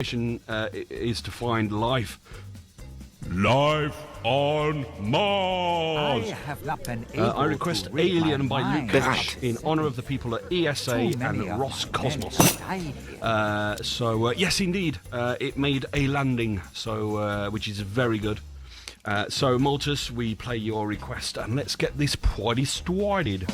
mission is to find life on Mars. I request Alien by Luke Cash in honour of the people at ESA and Roscosmos. Yes, indeed, it made a landing, which is very good. So, Maltus, we play your request, and let's get this party started.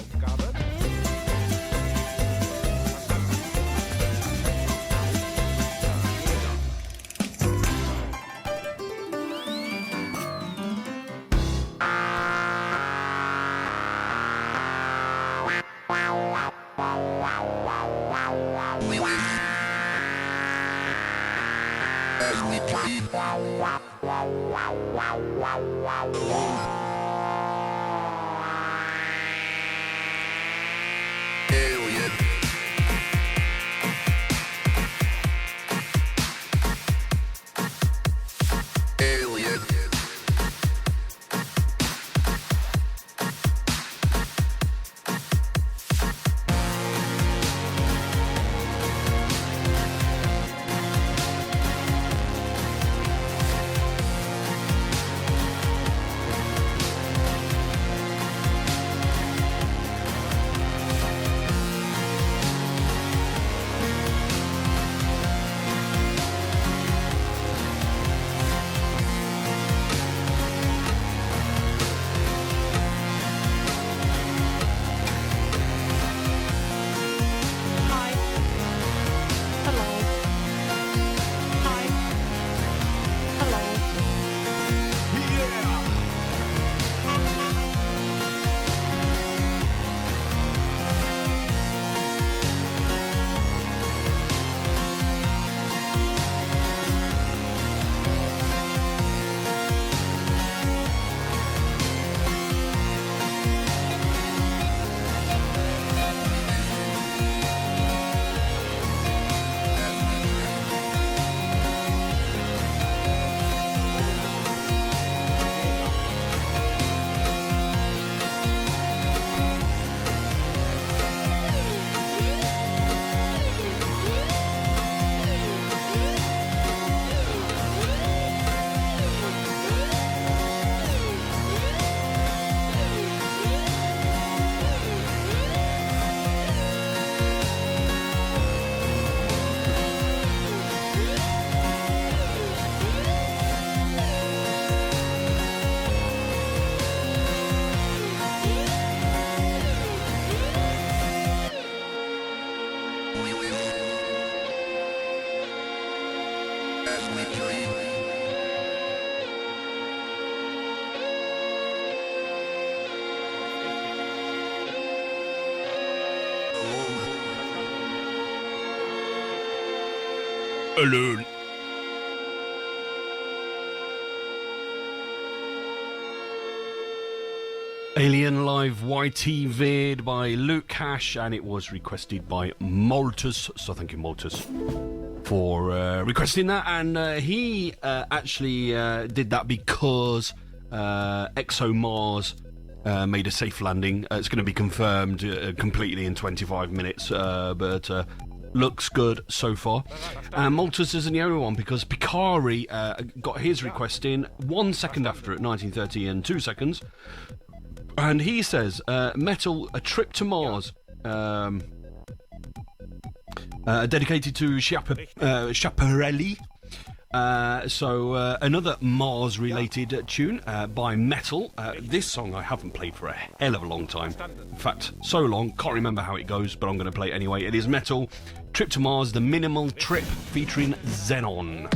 Alone. Alien Live YT vid by Luke Cash, and it was requested by Maltus. So thank you, Maltus, for requesting that. And he actually did that because ExoMars made a safe landing. It's going to be confirmed completely in 25 minutes, but looks good so far. And Maltus isn't the only one, because Picari got his request in 1 second after at 19:30 and 2 seconds. And he says, Metal, A Trip to Mars, dedicated to Schiaparelli. Another Mars-related tune by Metal. This song I haven't played for a hell of a long time. In fact, so long, can't remember how it goes, but I'm going to play it anyway. It is Metal, Trip to Mars, The Minimal Trip, featuring Xenon.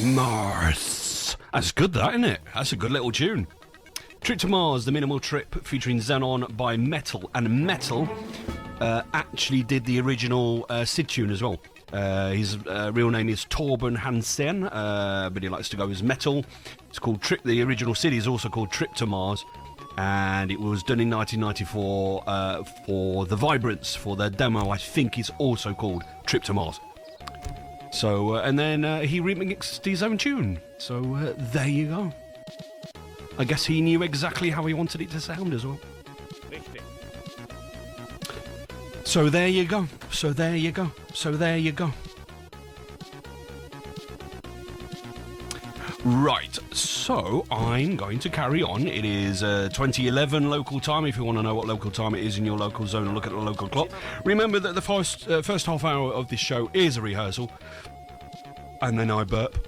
Mars. That's good, that, isn't it? That's a good little tune. Trip to Mars, the minimal trip featuring Xenon by Metal. And Metal actually did the original Sid tune as well. His real name is Torben Hansen, but he likes to go as Metal. It's called Trip. The original Sid is also called Trip to Mars. And it was done in 1994 for the Vibrants, for their demo. I think it's also called Trip to Mars. So, and then he remixed his own tune. So, there you go. I guess he knew exactly how he wanted it to sound as well. So there you go. So there you go. So there you go. Right, so I'm going to carry on. It is 2011 local time. If you want to know what local time it is in your local zone and look at the local clock, remember that the first half hour of this show is a rehearsal. And then I burp.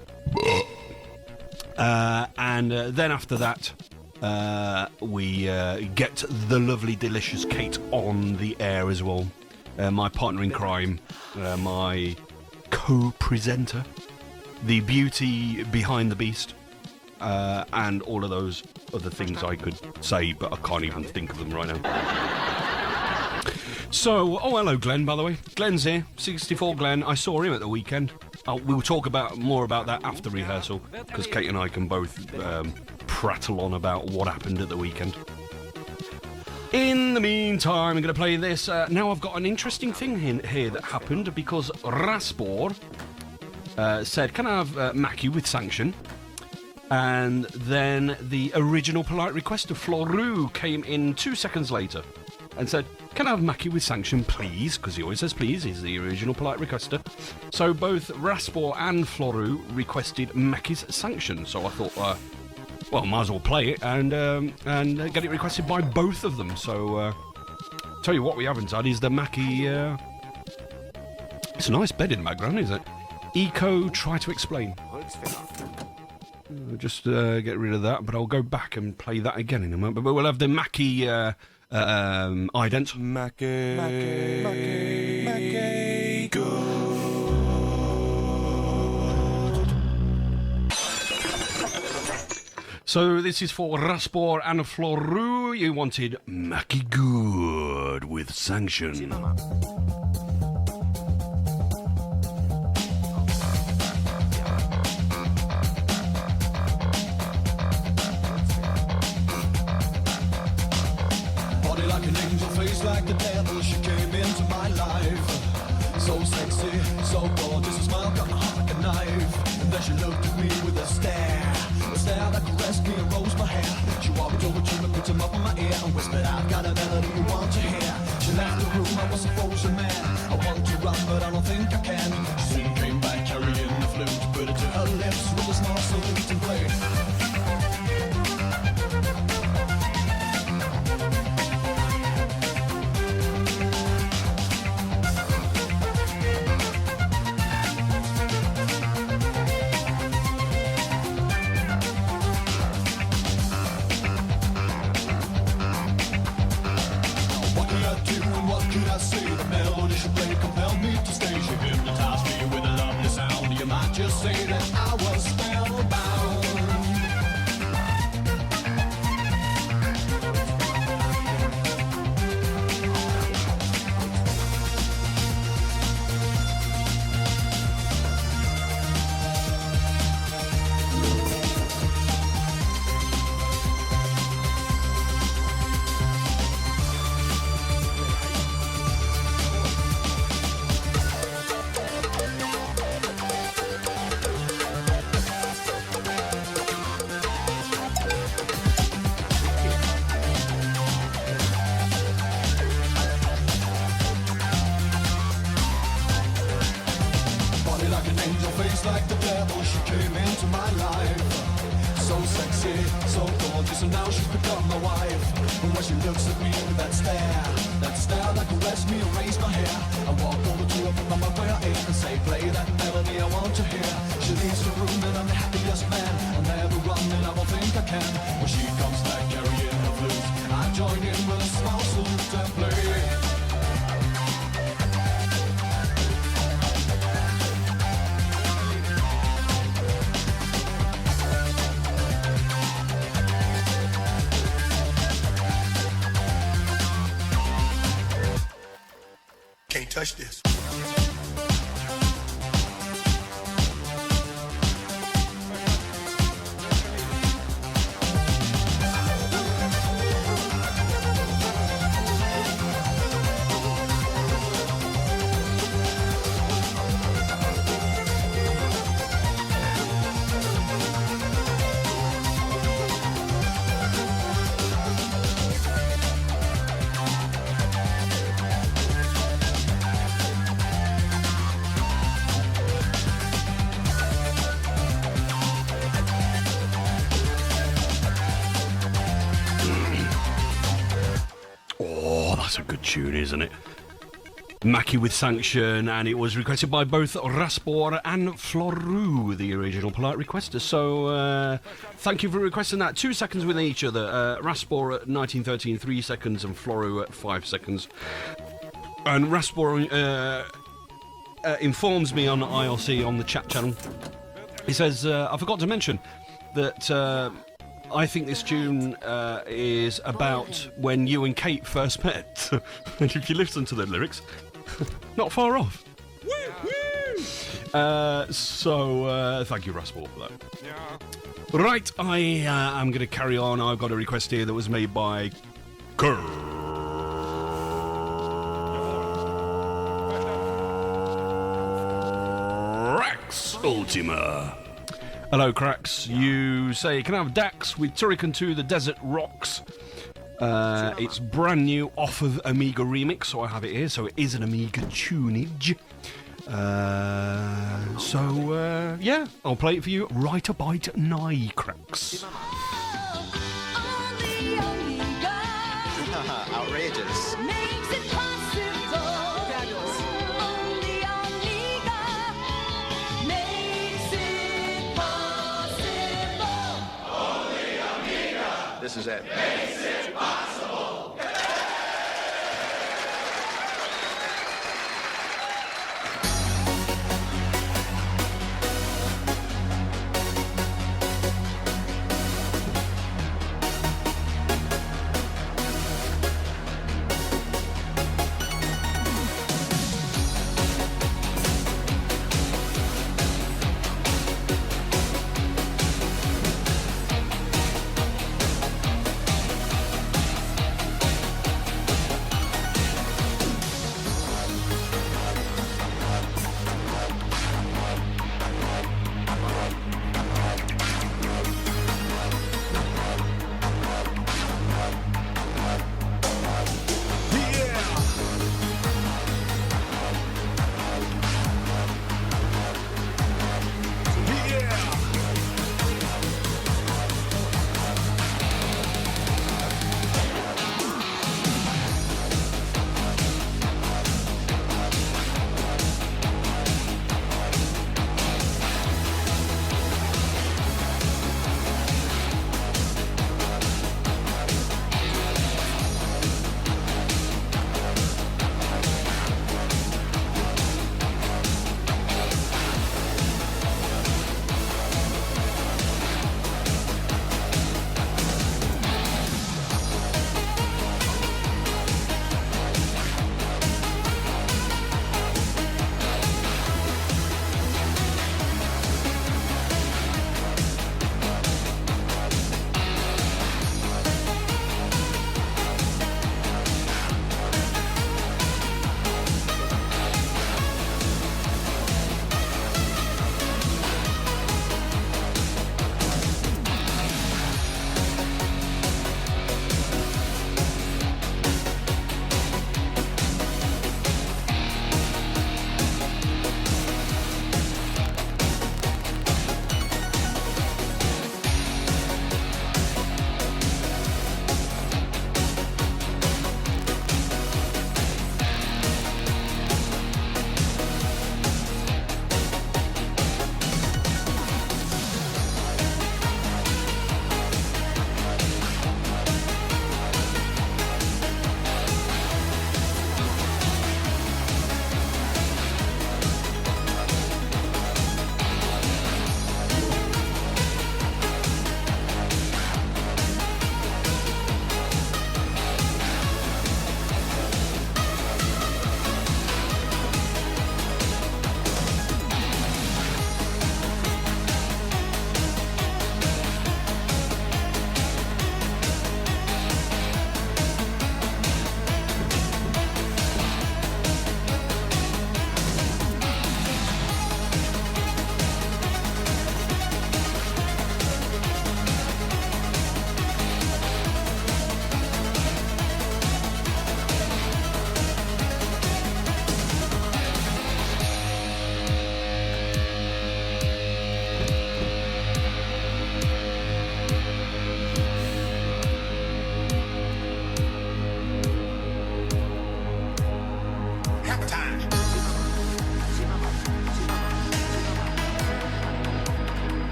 And then after that, we get the lovely, delicious Kate on the air as well. My partner in crime, my co-presenter, the beauty behind the beast, and all of those other things I could say, but I can't even think of them right now. So, oh, hello, Glenn, by the way. Glenn's here, 64 Glenn. I saw him at the weekend. We'll talk more about that after rehearsal, because Kate and I can both prattle on about what happened at the weekend. In the meantime, I'm going to play this. Now I've got an interesting thing here that happened because Raspor said, can I have Mackie with sanction? And then the original polite request of Floru came in 2 seconds later and said, can I have Mackie with sanction, please? Because he always says please, he's the original polite requester. So both Raspor and Floru requested Mackie's sanction. So I thought, well, might as well play it and get it requested by both of them. So, tell you what we haven't had is the Mackie... it's a nice bed in the background, isn't it? Eco, try to explain. Just get rid of that, but I'll go back and play that again in a moment. But we'll have the Mackie ident. Mackie, good. So this is for Raspor and Floru. You wanted Mackie good with sanction. Like the devil, she came into my life. So sexy, so gorgeous, a smile cut my heart like a knife. And then she looked at me with a stare that caressed me and rose my hair. She walked over to me, put him up in my ear and whispered, I've got a melody you want to hear. She left the room, I was a frozen man. I want to run, but I don't think I can. She soon came back carrying the flute, put it to her lips with a small salute and played. Just say that I was spellbound. Like the devil, she came into my life. So sexy, so gorgeous, and now she's become my wife. And when she looks at me with that stare that caressed me and raised my hair, I walk over to her, put my mouth by her ear and say, play that melody I want to hear. She leaves the room and I'm the happiest man. I'll never run and I won't think I can. When she comes back carrying her flute, I join in with a small salute and play. Can't touch this. That's a good tune, isn't it? Mackie with sanction, and it was requested by both Raspor and Floru, the original polite requester. So, thank you for requesting that. 2 seconds with each other. Raspor at 1913, 3 seconds, and Floru at 5 seconds. And Raspor informs me on IRC on the chat channel. He says, I forgot to mention that I think this tune is about when you and Kate first met. And if you listen to the lyrics, not far off. So thank you, Raspor, for that. Right, I am going to carry on. I've got a request here that was made by Kerr. Ultima. Hello, cracks. You say, can I have Dax with Turrican 2 The Desert Rocks? It's brand new off of Amiga Remix, so I have it here. So it is an Amiga tunage. Yeah, I'll play it for you right about now, cracks. Outrageous. Makes it possible. Fabulous. Only Amiga makes it possible. This is it.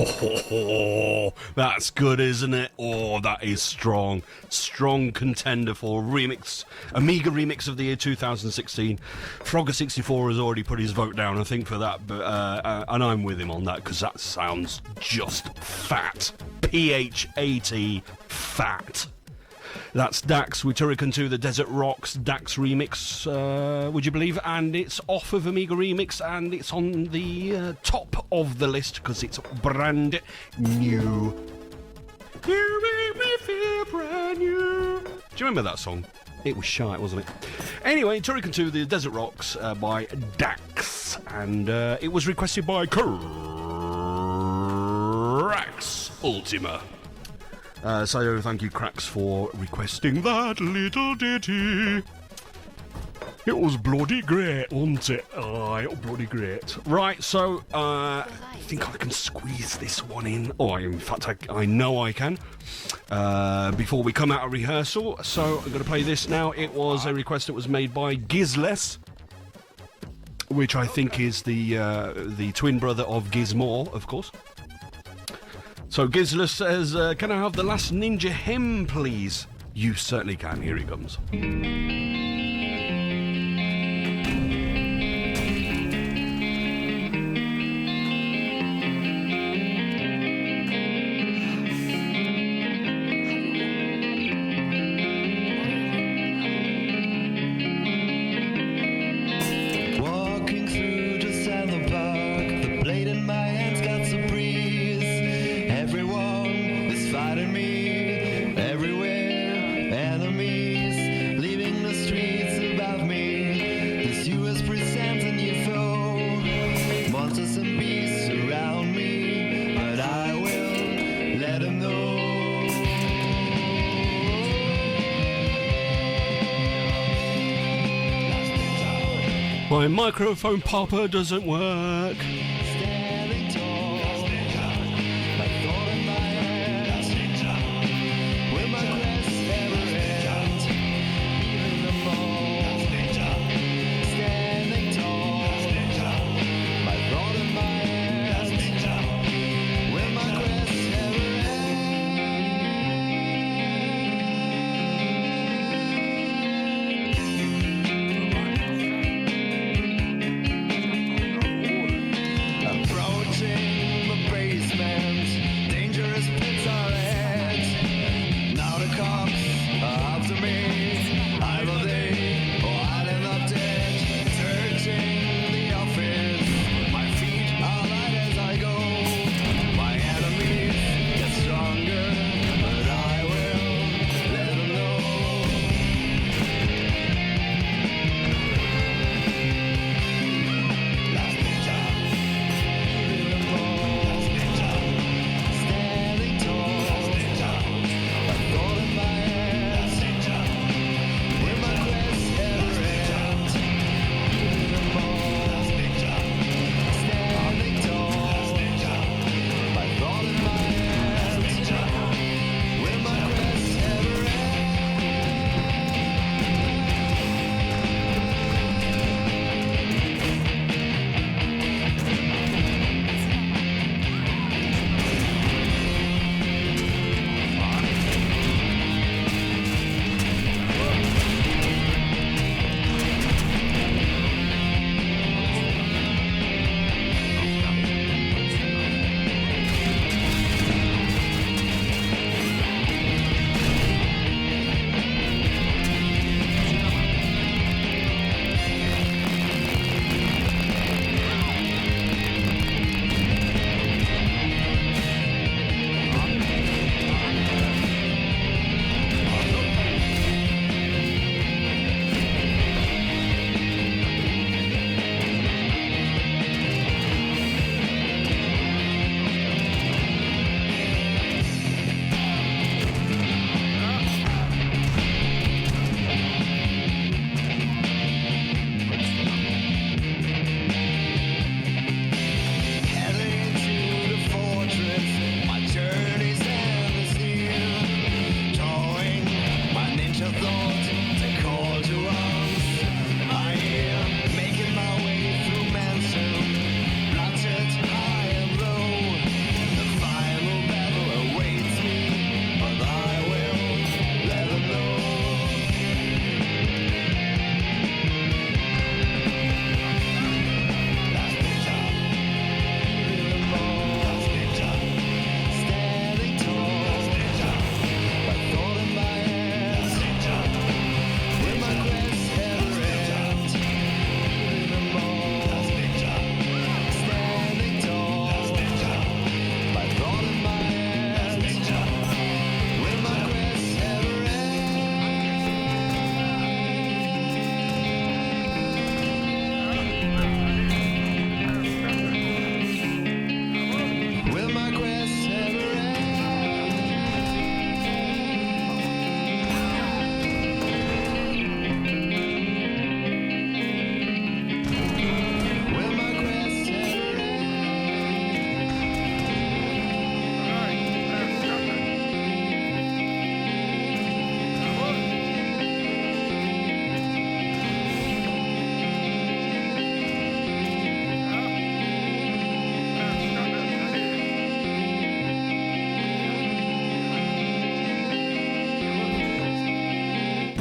Oh, that's good, isn't it? Oh, that is strong. Strong contender for remix, Amiga remix of the year 2016. Frogger64 has already put his vote down, I think, for that, but and I'm with him on that because that sounds just fat. PHAT, fat. That's Dax with Turrican 2, the Desert Rocks Dax remix, would you believe? And it's off of Amiga Remix, and it's on the top of the list because it's brand new. You make me feel brand new. Do you remember that song? It was shite, wasn't it? Anyway, Turrican 2, the Desert Rocks by Dax, and it was requested by Crax Ultima. So thank you, Cracks, for requesting that little ditty. It was bloody great, wasn't it? Oh, it was bloody great. Right, so I think I can squeeze this one in. Oh, in fact, I know I can. Before we come out of rehearsal, so I'm going to play this now. It was a request that was made by Gizless, which I think is the twin brother of Gizmore, of course. So Gizler says, can I have the last Ninja Hymn, please? You certainly can. Here it comes. Walking through just down the park, the blade in my hand's got some breeze. Everyone is fighting me, everywhere enemies, leaving the streets above me. This US presents a new foe, monsters and beasts surround me, but I will let them know. My microphone popper doesn't work. Standing tall, my thought in my hand, will my quest ever end? Even the mall, standing tall, my thought in my hand, will my quest ever end?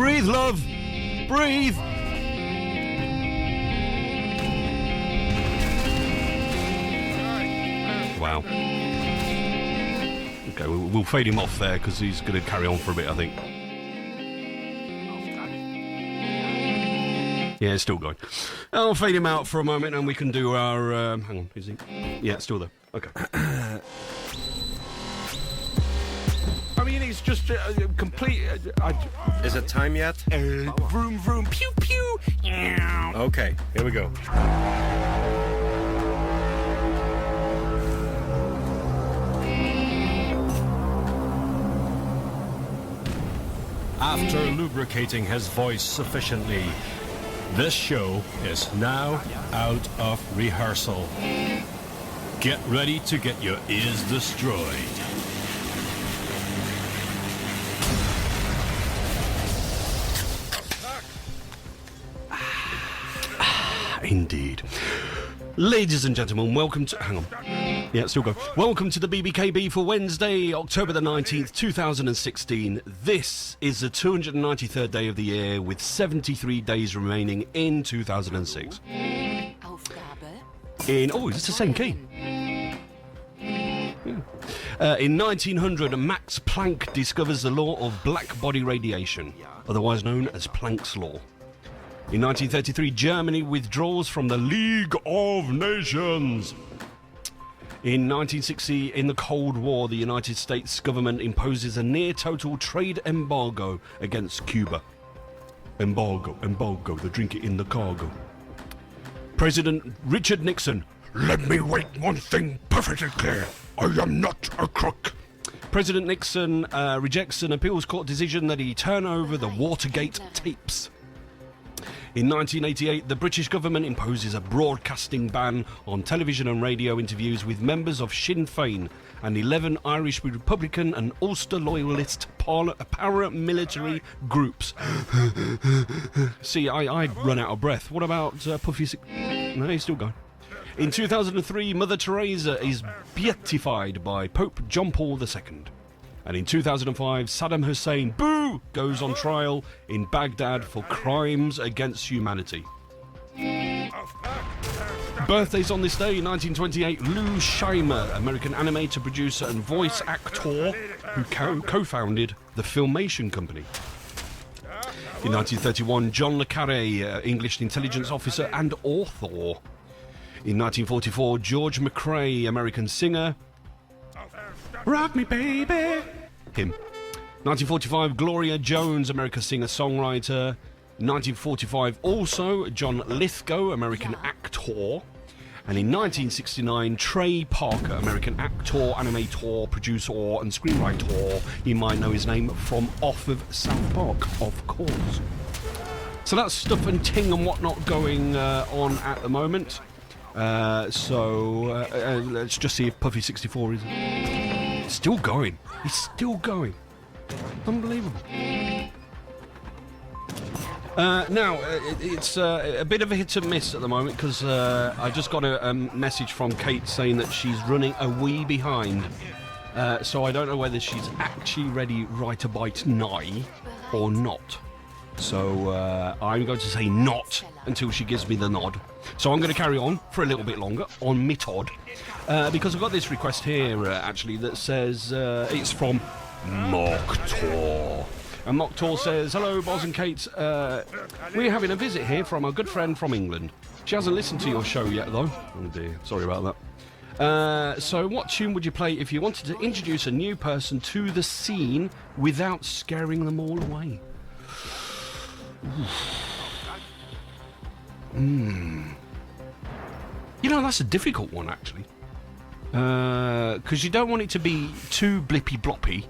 Breathe, love. Breathe. Wow. Okay, we'll fade him off there because he's going to carry on for a bit, I think. Yeah, it's still going. I'll fade him out for a moment and we can do our... hang on, is he? Yeah, it's still there. Okay. I mean, it's just complete... Is it time yet? vroom, vroom, pew, pew. Okay, here we go. After lubricating his voice sufficiently, this show is now out of rehearsal. Get ready to get your ears destroyed. Indeed. Ladies and gentlemen, welcome to... Hang on. Yeah, still go. Welcome to the BBKB for Wednesday, October the 19th, 2016. This is the 293rd day of the year with 73 days remaining in 2006. Oh, is this the same key? Yeah. In 1900, Max Planck discovers the law of black body radiation, otherwise known as Planck's law. In 1933, Germany withdraws from the League of Nations. In 1960, in the Cold War, the United States government imposes a near-total trade embargo against Cuba. Embargo, they drink it in the cargo. President Richard Nixon. Let me make one thing perfectly clear. I am not a crook. President Nixon rejects an appeals court decision that he turn over the Watergate tapes. In 1988, the British government imposes a broadcasting ban on television and radio interviews with members of Sinn Féin and 11 Irish Republican and Ulster Loyalist paramilitary groups. See, I run out of breath. What about Puffy... No, he's still going. In 2003, Mother Teresa is beatified by Pope John Paul II. And in 2005, Saddam Hussein, boo, goes on trial in Baghdad for crimes against humanity. Birthdays on this day, 1928, Lou Scheimer, American animator, producer and voice actor who co-founded the Filmation Company. In 1931, John le Carré, English intelligence officer and author. In 1944, George McRae, American singer. Rock me, baby! Him. 1945, Gloria Jones, American singer-songwriter. 1945, also John Lithgow, American actor. And in 1969, Trey Parker, American actor, animator, producer and screenwriter. You might know his name from off of South Park, of course. So that's stuff and ting and whatnot going on at the moment. So let's just see if Puffy64 is still going. He's still going. Unbelievable. Now, it's a bit of a hit and miss at the moment because I just got a message from Kate saying that she's running a wee behind. So I don't know whether she's actually ready right about now or not. So I'm going to say not until she gives me the nod. So I'm going to carry on for a little bit longer on Mitod because I've got this request here actually that says it's from Mokhtar. And Mokhtar says, hello, Boz and Kate. We're having a visit here from a good friend from England. She hasn't listened to your show yet, though. Oh, dear. Sorry about that. So what tune would you play if you wanted to introduce a new person to the scene without scaring them all away? You know, that's a difficult one, actually. Because you don't want it to be too blippy-bloppy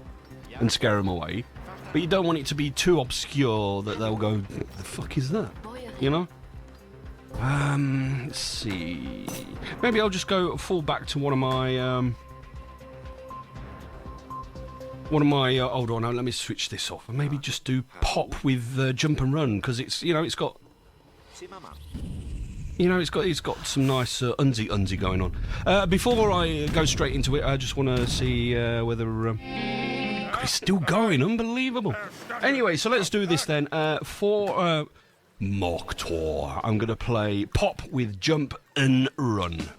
and scare them away. But you don't want it to be too obscure that they'll go, the fuck is that? You know? Let's see. Maybe I'll just go fall back to one of my... hold on, now let me switch this off. And maybe just do pop with Jump and Run, because it's, you know, it's got... You know, it's got some nice unzy going on. Before I go straight into it, I just want to see whether... It's still going, unbelievable. Anyway, so let's do this then. For Mock Tour, I'm going to play Pop with Jump and Run.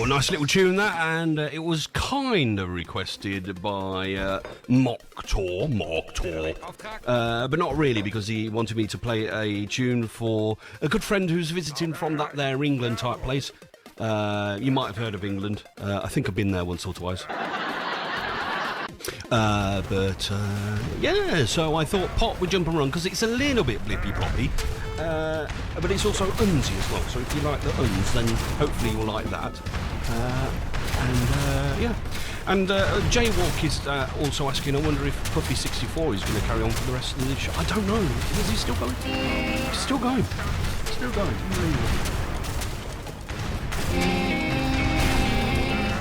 Nice little tune that, and it was kind of requested by Mock Tour, but not really, because he wanted me to play a tune for a good friend who's visiting from that there England type place. You might have heard of England. I think I've been there once or twice. Yeah, so I thought pop would jump and run because it's a little bit blippy ploppy, but it's also unsy as well. So if you like the uns, then hopefully you'll like that. Yeah. And Jaywalk is also asking, I wonder if Puffy64 is going to carry on for the rest of the show. I don't know. Is he still going? He's still going. Still going.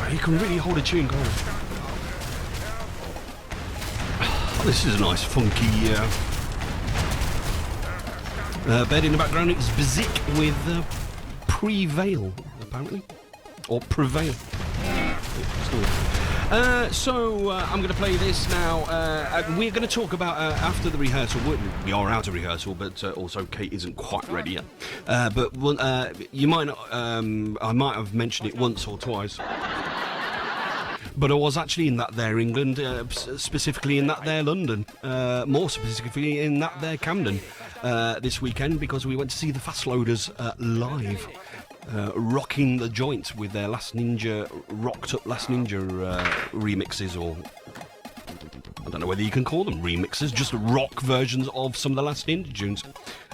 He can really hold a tune, can't he? Oh, this is a nice funky bed in the background. It's Bezik with Prevail, apparently. Or Prevail. I'm going to play this now. We're going to talk about after the rehearsal. We are out of rehearsal, but also Kate isn't quite ready yet. But you might not. I might have mentioned it once or twice. But I was actually in that there England, specifically in that there London, more specifically in that there Camden this weekend, because we went to see the Fast Loaders live. Rocking the joint with their rocked up Last Ninja remixes, or I don't know whether you can call them remixes, just rock versions of some of the Last Ninja tunes.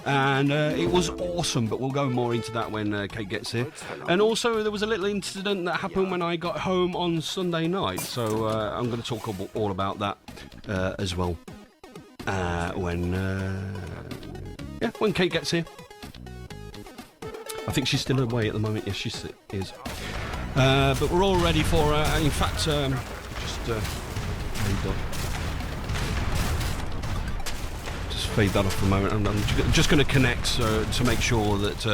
And it was awesome, but we'll go more into that when Kate gets here. And also there was a little incident that happened when I got home on Sunday night, so I'm going to talk all about that as well when Kate gets here. I think she's still away at the moment. Yes, she is. But we're all ready for her. In fact, just fade that off for a moment. I'm just going to connect to make sure that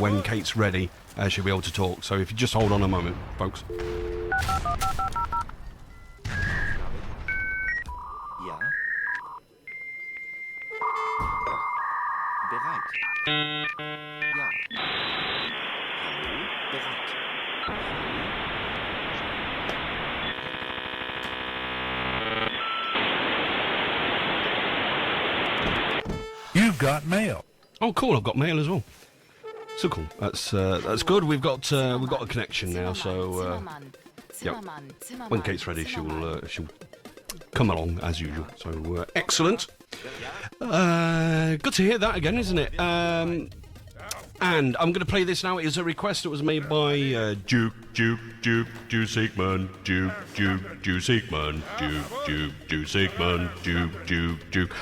when Kate's ready, she'll be able to talk. So if you just hold on a moment, folks. Ja. Bereit. Ja. Hallo, bereit. You've got mail. Oh, cool! I've got mail as well. So cool. That's good. We've got a connection now. So when Kate's ready, she'll come along as usual. So excellent. Good to hear that again, isn't it? And I'm going to play this now. It is a request that was made by Duke Sigmund, Duke Sigmund, Duke Sigmund, Duke.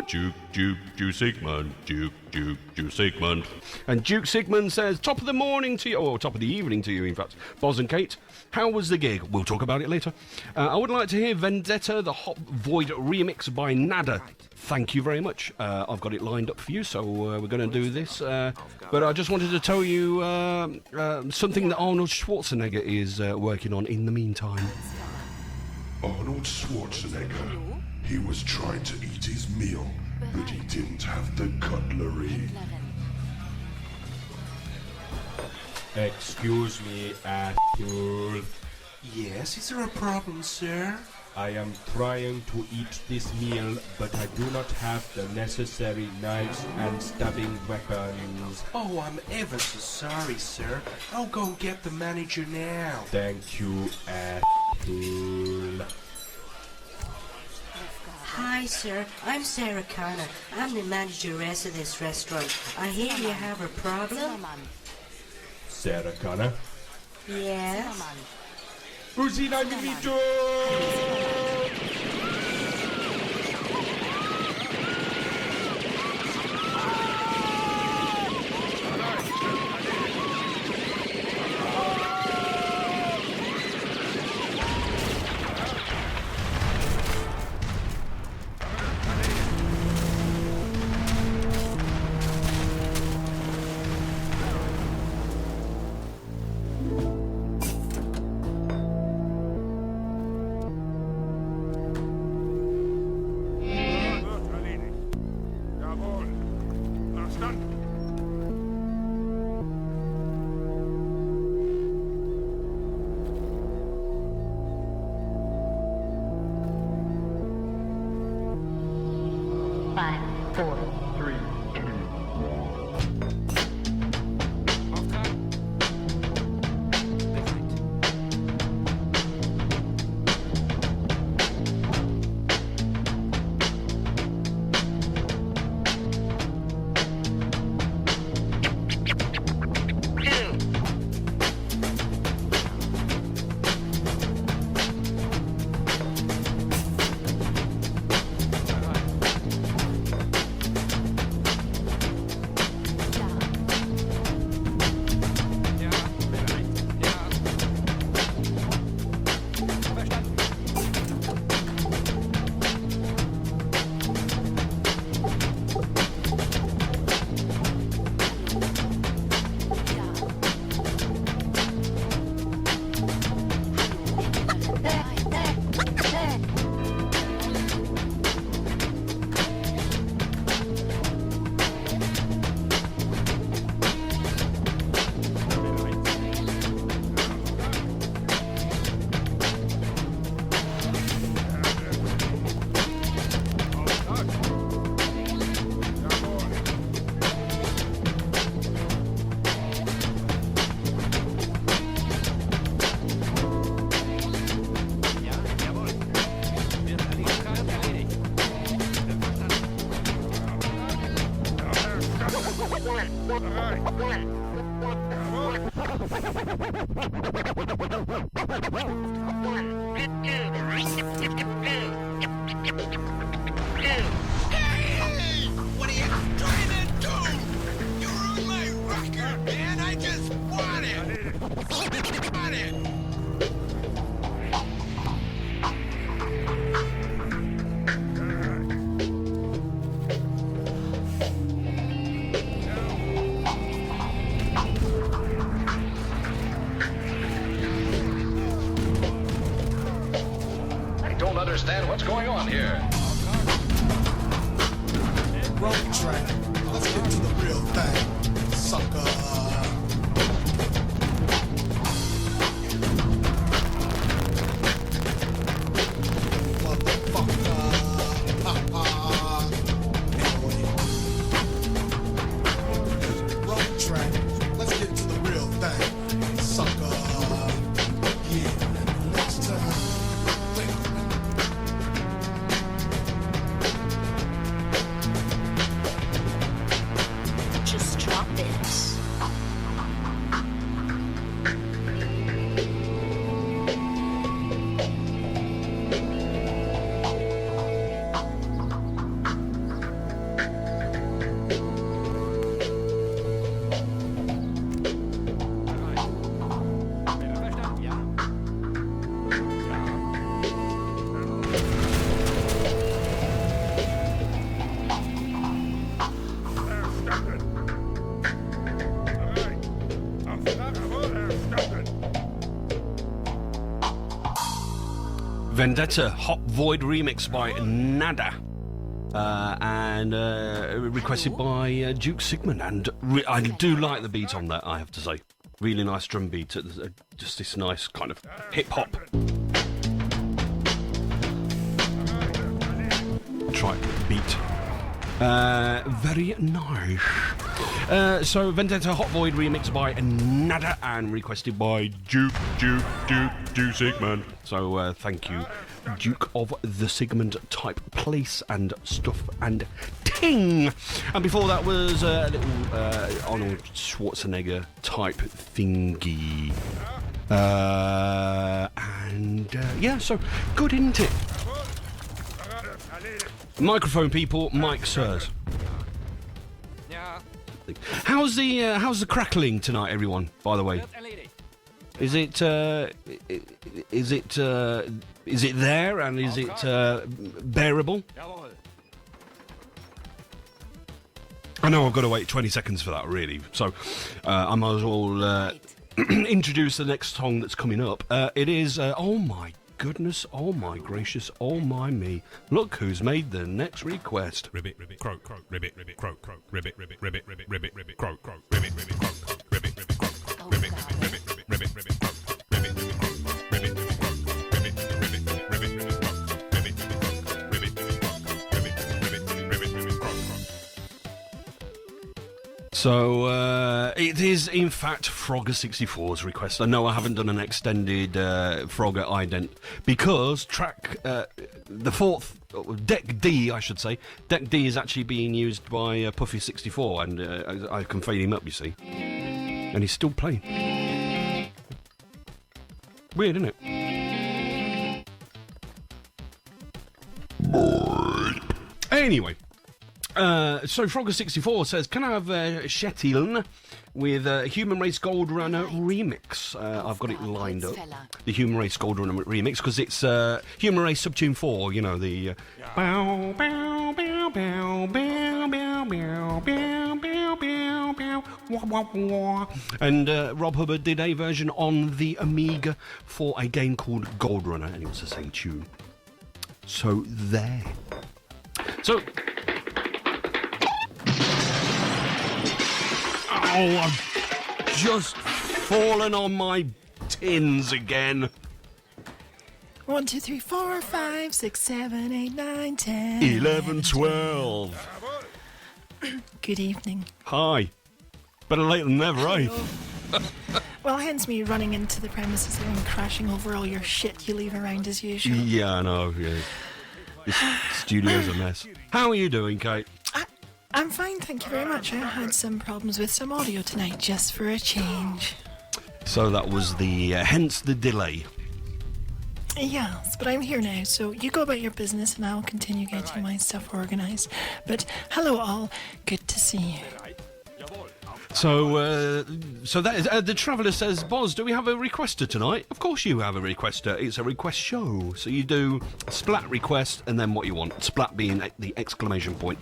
Duke Sigmund, Duke Sigmund. And Duke Sigmund says, top of the morning to you, or top of the evening to you, in fact. Boz and Kate, how was the gig? We'll talk about it later. I would like to hear Vendetta, the Hop Void remix by Nada. Thank you very much. I've got it lined up for you, so we're going to do this. But I just wanted to tell you something that Arnold Schwarzenegger is working on in the meantime. Arnold Schwarzenegger. He was trying to eat his meal, but he didn't have the cutlery. Excuse me, Arthur. Yes, is there a problem, sir? I am trying to eat this meal, but I do not have the necessary knives and stabbing weapons. Oh, I'm ever so sorry, sir. I'll go and get the manager now. Thank you, Arthur. Hi, sir. I'm Sarah Connor. I'm the manageress of this restaurant. I hear you have a problem. Sarah Connor. Yes? Rosina Milito! Hey! What are you trying to do? You ruined my record, man. I just want it. Want it. I don't understand what's going on here. Wrong track. Let's get to the real thing, sucker. Motherfucker. Anyway. Wrong track. Let's get to the real thing, sucker. Yeah. Next time. Just drop it. Vendetta Hot Void remix by Nada. And requested by Duke Sigmund. And I do like the beat on that, I have to say. Really nice drum beat. Just this nice kind of hip-hop. Try beat. Very nice. So Vendetta Hot Void remix by Nada and requested by Duke Sigmund. So thank you, Duke of the Sigmund type place and stuff and ting. And before that was a little Arnold Schwarzenegger type thingy. Yeah, so good, isn't it? Microphone people, mic sirs. How's the crackling tonight, everyone? By the way, is it there and is it bearable? I know I've got to wait 20 seconds for that, really. So I might as well introduce the next song that's coming up. It is oh my goodness, oh my gracious, oh my me. Look who's made the next request. Ribbit, ribbit, croak, croak, ribbit, ribbit, croak, croak, ribbit, ribbit, ribbit, ribbit, ribbit, ribbit, croak, croak, ribbit, ribbit, croak, croak, ribbit, ribbit, croak, croak, ribbit, ribbit, ribbit, ribbit, ribbit, ribbit, croak, croak, ribbit, ribbit, croak, croak, ribbit, ribbit, croak, croak, ribbit, ribbit, ribbit, ribbit, ribbit, croak, croak, ribbit, ribbit, croak, croak, ribbit, ribbit, croak, croak, ribbit, ribbit, ribbit, ribbit, croak, croak. So it is in fact Frogger64's request. I know I haven't done an extended Frogger ident because track the fourth deck D, I should say. Deck D is actually being used by Puffy64, and I can fade him up, you see, and he's still playing. Weird, isn't it? Anyway. So Frogger64 says, can I have Shetiln with Human Race Gold Runner remix? I've got it lined up. The Human Race Gold Runner remix, because it's Human Race Subtune 4, you know, the bow, bow, bow, bow, bow, bow, bow, bow, bow, bow, bow, wah, wah, wah. And Rob Hubbard did a version on the Amiga for a game called Gold Runner, and it was the same tune. So there. So oh, I've just fallen on my tins again. 1, 2, 3, 4, 5, 6, 7, 8, 9, 10. 11, 12. Good evening. Hi. Better late than never, eh? Well, hence me running into the premises and crashing over all your shit you leave around as usual. Yeah, I know. Yeah. This studio's a mess. How are you doing, Kate? I'm fine, thank you very much. I had some problems with some audio tonight, just for a change. So that was the hence the delay. Yes, but I'm here now, so you go about your business and I'll continue getting my stuff organised. But hello all, good to see you. So that is, the Traveller says, Boz, do we have a requester tonight? Of course you have a requester. It's a request show. So you do splat request and then what you want. Splat being the exclamation point.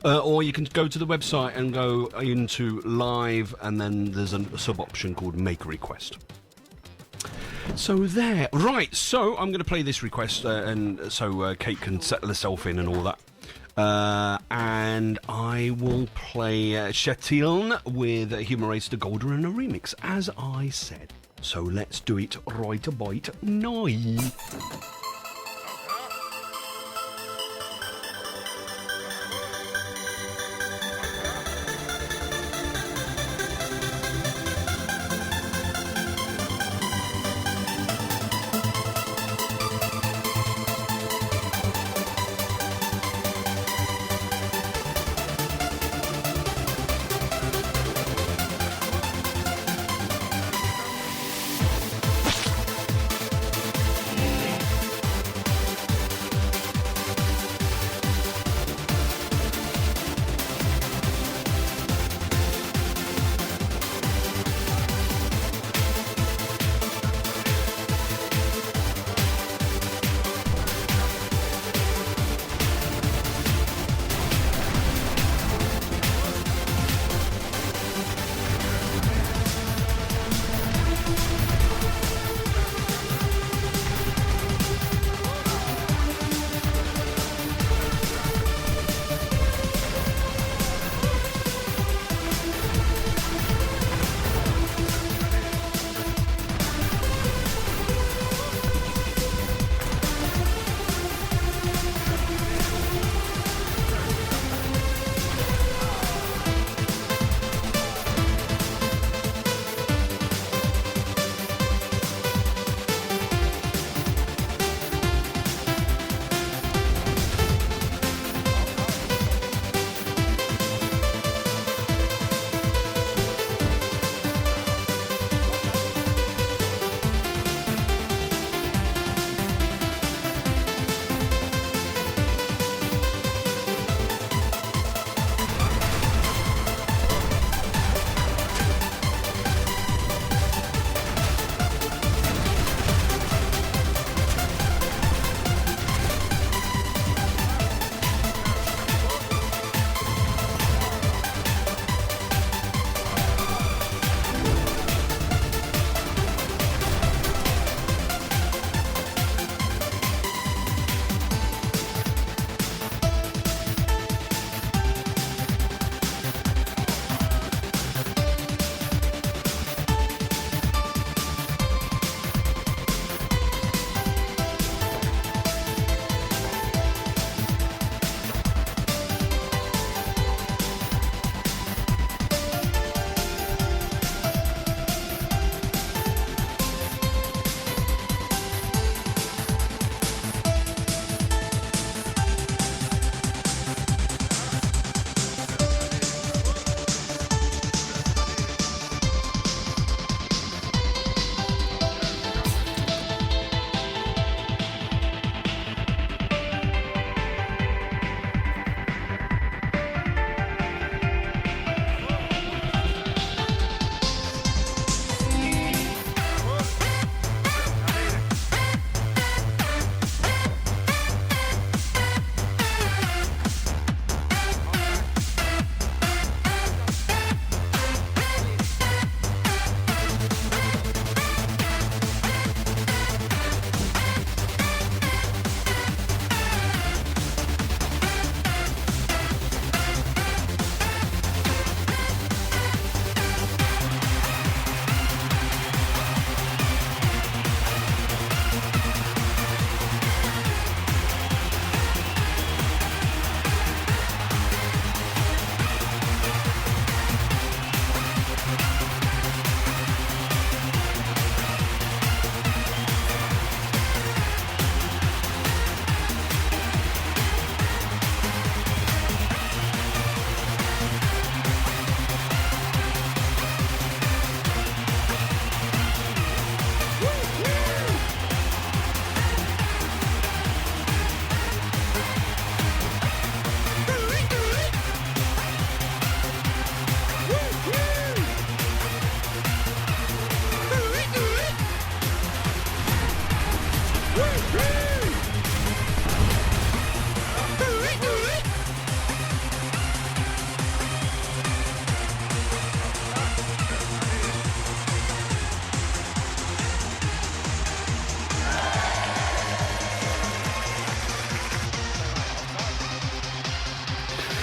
Or you can go to the website and go into live, and then there's a sub-option called make a request. So there. Right, so I'm going to play this request, and so Kate can settle herself in and all that. And I will play Shetiln with Humorous to Golden in a remix, as I said. So let's do it right about now.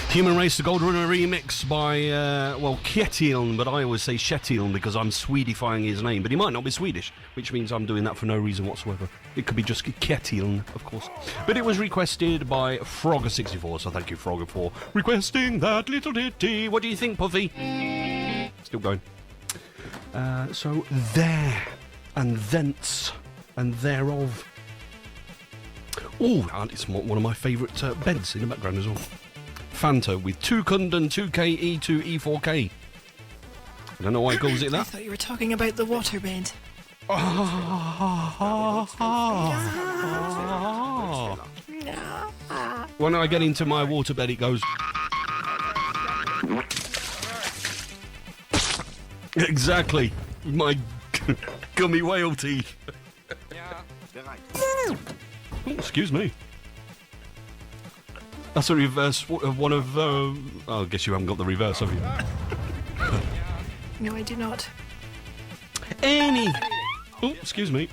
Human Race, the Gold Runner remix by, Kjetil, but I always say Kjetil because I'm Swedifying his name, but he might not be Swedish, which means I'm doing that for no reason whatsoever. It could be just Kjetil, of course. But it was requested by Frogger64, so thank you, Frogger, for requesting that little ditty. What do you think, Puffy? Still going. So there, and thence, and thereof. Oh, and it's one of my favourite beds in the background as well. Fanta with 2 Kundan, 2K, E2, E4K. I don't know why he calls it I that. thought you were talking about the waterbed. When I get into my waterbed, it goes. Exactly. My gummy whale teeth. Oh, excuse me. That's a reverse of one of. I guess you haven't got the reverse, have you? No, I do not. Oh, excuse me.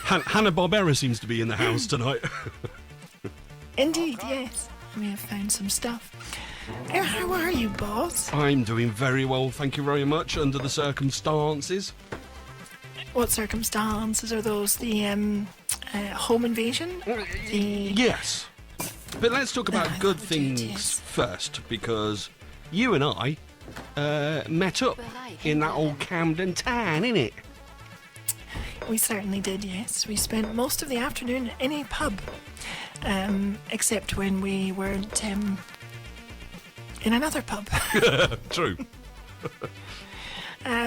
Hanna-Barbera seems to be in the house tonight. Indeed, yes. We have found some stuff. How are you, boss? I'm doing very well, thank you very much, under the circumstances. What circumstances are those? The home invasion? Yes. But let's talk about good things first, because you and I met up in that old Camden town, innit? We certainly did, yes. We spent most of the afternoon in a pub, except when we weren't in another pub. True.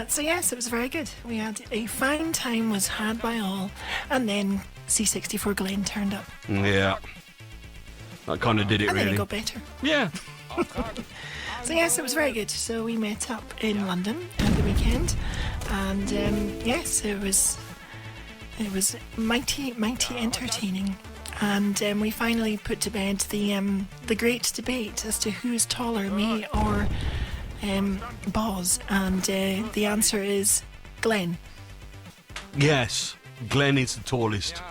So yes, it was very good. We had a fine time was had by all, and then C64 Glen turned up. Yeah. That kind of did it, and really. then it got better. Yeah. So yes, it was very good. So we met up in London at the weekend, and yes, it was mighty entertaining. And we finally put to bed the great debate as to who's taller, me or Boz, and the answer is Glenn. Yes, Glenn is the tallest.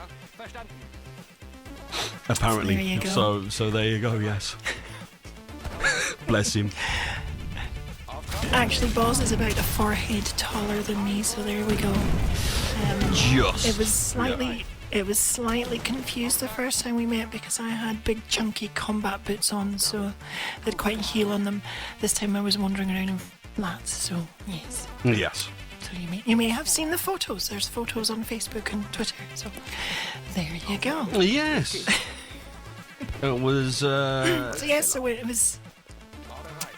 Apparently. There you go. So there you go, yes. Bless him. Actually, Boz is about a forehead taller than me, so there we go. Just. It was slightly confused the first time we met because I had big chunky combat boots on, so they'd quite heel on them. This time I was wandering around in flats, so yes. Yes. So you may have seen the photos. There's photos on Facebook and Twitter, so there you go. Yes. It was. So yes, so it was.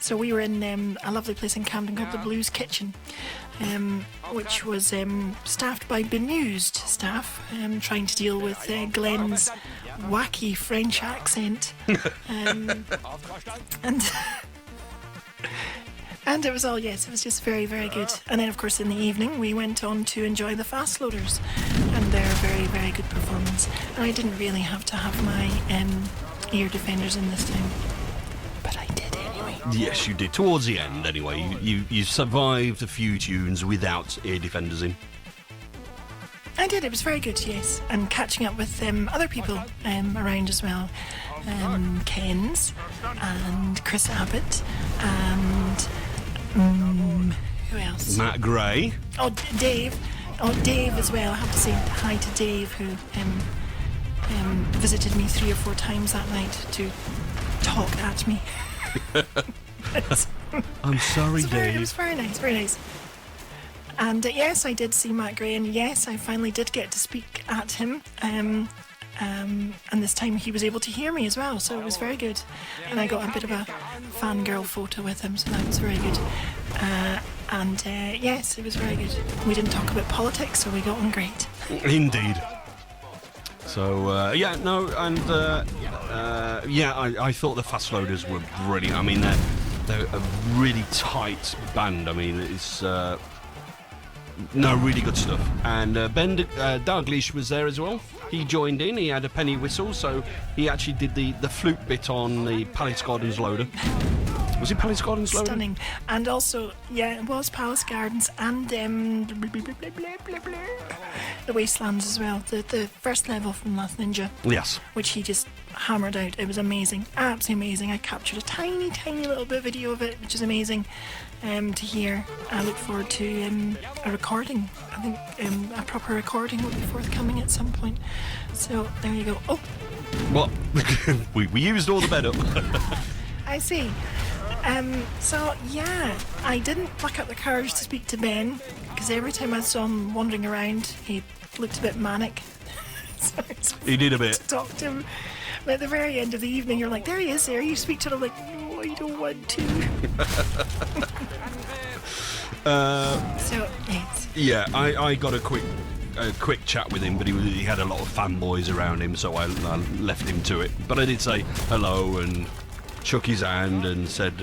So we were in a lovely place in Camden called the Blues Kitchen, which was staffed by bemused staff, trying to deal with Glenn's wacky French accent, and it was all, yes, it was just very, very good. And then, of course, in the evening, we went on to enjoy the Fast Loaders and their very, very good performance. And I didn't really have to have my ear defenders in this time, but I did anyway. Yes, you did. Towards the end, anyway. You survived a few tunes without ear defenders in. I did. It was very good, yes. And catching up with other people around as well. Ken's and Chris Abbott and who else? Matt Gray. Oh, Dave. Oh, Dave as well. I have to say hi to Dave, who visited me 3 or 4 times that night to talk at me. I'm sorry, Dave. It was very nice, very nice. And yes, I did see Matt Gray, and yes, I finally did get to speak at him. And this time he was able to hear me as well, so it was very good. And I got a bit of a fangirl photo with him, so that was very good. Yes, it was very good. We didn't talk about politics, so we got on great. Indeed. So, I thought the Fast Loaders were brilliant. I mean, they're a really tight band. I mean, it's... really good stuff. And Ben Dalglish was there as well. He joined in. He had a penny whistle, so he actually did the flute bit on the Palace Gardens loader. Was it Palace Gardens loader? Stunning. And also, yeah, it was Palace Gardens and the Wastelands as well. The first level from Last Ninja. Yes. Which he just hammered out. It was amazing, absolutely amazing. I captured a tiny little bit of video of it, which is amazing to hear. I look forward to a recording. I think a proper recording will be forthcoming at some point. So there you go. Oh, Well, we used all the bed up. I see. So yeah, I didn't pluck up the courage to speak to Ben because every time I saw him wandering around, he looked a bit manic. So He did a bit. to talk to him. But at the very end of the evening, you're like, there he is, there. You speak to him. I'm like, no, I don't want to. So yes. Yeah, I got a quick chat with him, but he had a lot of fanboys around him, so I left him to it. But I did say hello and shook his hand and said,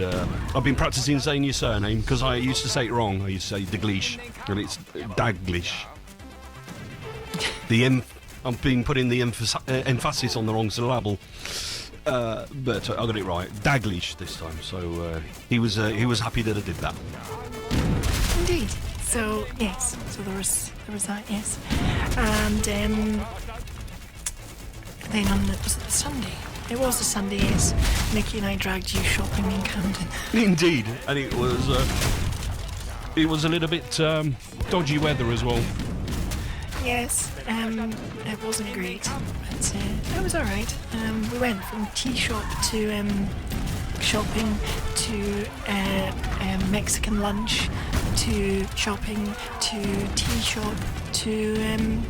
I've been practicing saying your surname because I used to say it wrong. I used to say Daglish, and it's Daglish. I've been putting the emphasis on the wrong syllable, but I got it right. Daglish this time, so he was happy that I did that. Indeed. So yes. So there was that, yes. And then was it the Sunday? It was the Sunday, yes. Nikki and I dragged you shopping in Camden. Indeed, and it was a little bit dodgy weather as well. Yes, it wasn't great, but it was alright. We went from tea shop to shopping to Mexican lunch to shopping to tea shop to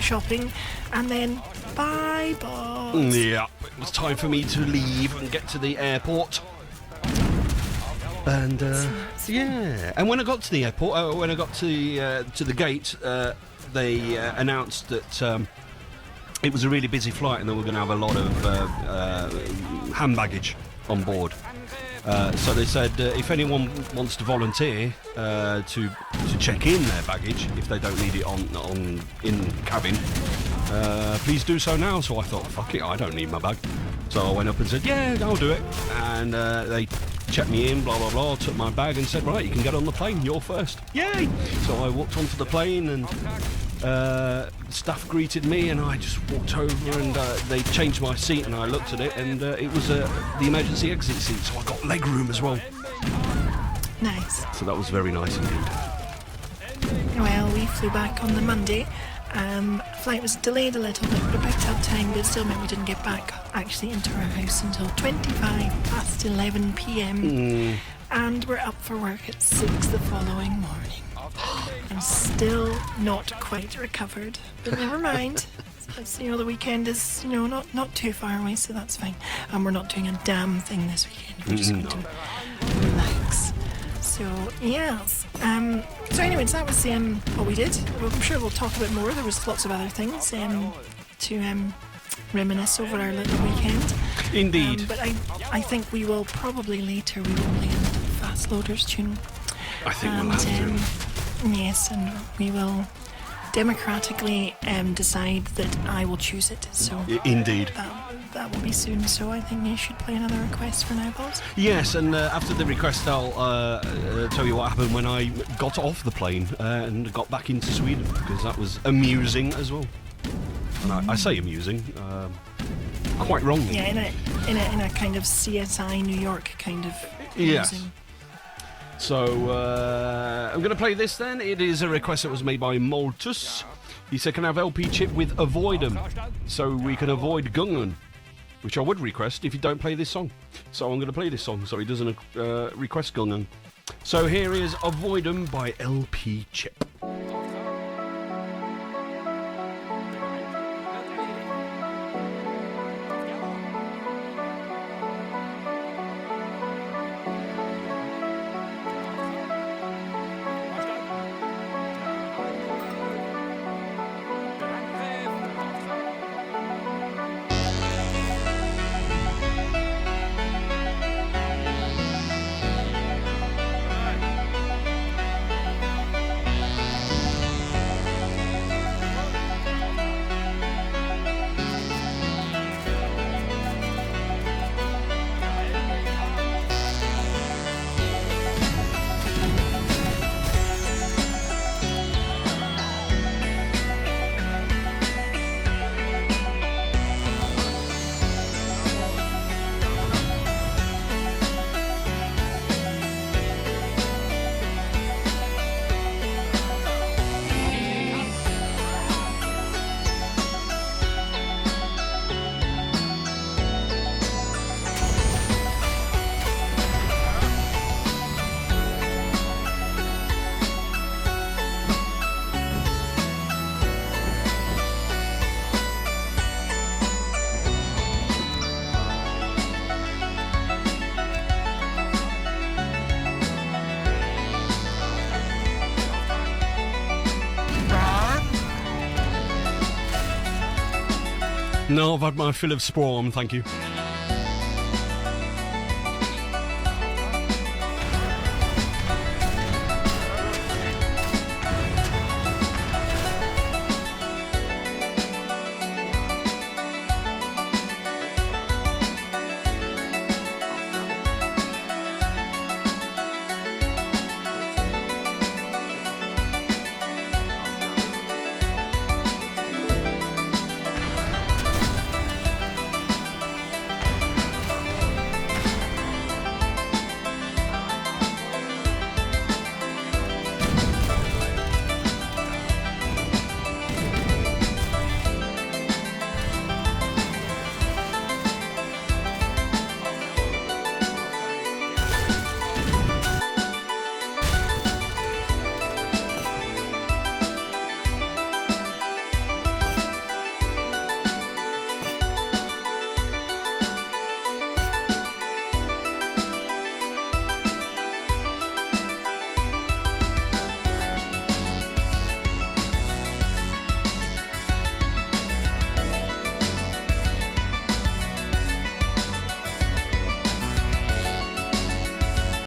shopping, and then bye bye. Yeah, it was time for me to leave and get to the airport. And yeah, and when I got to the airport, when I got to the gate, they announced that it was a really busy flight and they were going to have a lot of hand baggage on board. So they said if anyone wants to volunteer to check in their baggage if they don't need it on in cabin, please do so now. So I thought, fuck it, I don't need my bag. So I went up and said, yeah, I'll do it. And they checked me in, blah blah blah, took my bag and said, right, you can get on the plane, you're first. Yay! So I walked onto the plane and staff greeted me and I just walked over and they changed my seat and I looked at it and it was the emergency exit seat, so I got leg room as well. Nice. So that was very nice indeed. Well, we flew back on the Monday. Flight was delayed a little bit, but it picked up time, but it still meant we didn't get back actually into our house until 11 p.m. And we're up for work at 6 the following morning. I'm still not quite recovered, but never mind. It's, the weekend is, not too far away, so that's fine. And we're not doing a damn thing this weekend. We're just going to relax. So, yes. So anyways, that was what we did. I'm sure we'll talk a bit more. There was lots of other things to reminisce over our little weekend. Indeed. But I think we will probably later, we will play a Fast Loaders tune. I think we'll have to. Yes, and we will democratically decide that I will choose it. So Indeed. That will be soon. So I think you should play another request for now, boss. Yes, and after the request, I'll tell you what happened when I got off the plane and got back into Sweden, because that was amusing as well. And I say amusing, quite wrongly. Yeah, in a kind of CSI New York kind of amusing. Yes. So I'm going to play this then. It is a request that was made by Maltus. He said, can I have LP chip with Avoid 'em, so we can avoid Gungan, which I would request if you don't play this song. So I'm going to play this song so he doesn't request Gungan. So here is Avoid 'em by LP Chip. No, I've had my fill of Spawn, thank you.